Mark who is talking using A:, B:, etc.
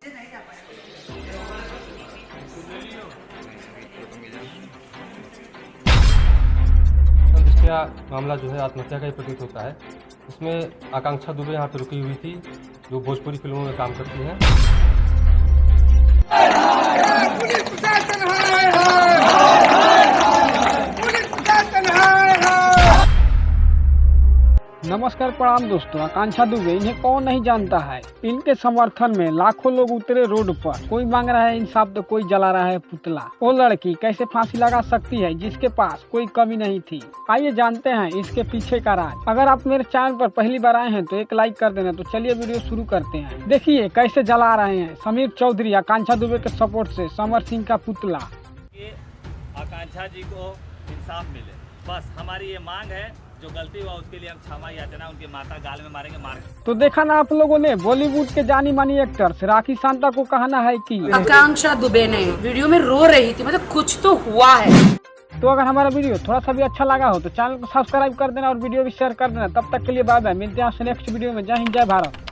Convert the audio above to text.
A: हत्या मामला जो है आत्महत्या का ही प्रतीत होता है। इसमें आकांक्षा दुबे यहाँ पे रुकी हुई थी, जो भोजपुरी फिल्मों में काम करती है।
B: नमस्कार, प्रणाम दोस्तों। आकांक्षा दुबे, इन्हें कौन नहीं जानता है। इनके समर्थन में लाखों लोग उतरे रोड पर। कोई मांग रहा है इंसाफ तो कोई जला रहा है पुतला। वो लड़की कैसे फांसी लगा सकती है जिसके पास कोई कमी नहीं थी। आइए जानते हैं इसके पीछे का राज। अगर आप मेरे चैनल पर पहली बार आए हैं तो एक लाइक कर देना। तो चलिए वीडियो शुरू करते हैं। देखिए कैसे जला रहे हैं समीर चौधरी, आकांक्षा दुबे के सपोर्ट से समर सिंह का पुतला।
C: आकांक्षा जी को इंसाफ मिले, बस हमारी ये मांग है। जो गलती हुआ उसके लिए हम क्षमा याचना उनके माता गाल में मारेंगे। तो
B: देखा ना आप लोगों ने, बॉलीवुड के जानी मानी एक्टर राखी सांता को कहना है कि
D: आकांक्षा दुबे ने वीडियो में रो रही थी, मतलब कुछ तो हुआ है।
B: तो अगर हमारा वीडियो थोड़ा सा भी अच्छा लगा हो तो चैनल को सब्सक्राइब कर देना और वीडियो भी शेयर कर देना। तब तक के लिए बाय बाय, मिलते हैं आपसे नेक्स्ट वीडियो में। जय हिंद, जय भारत।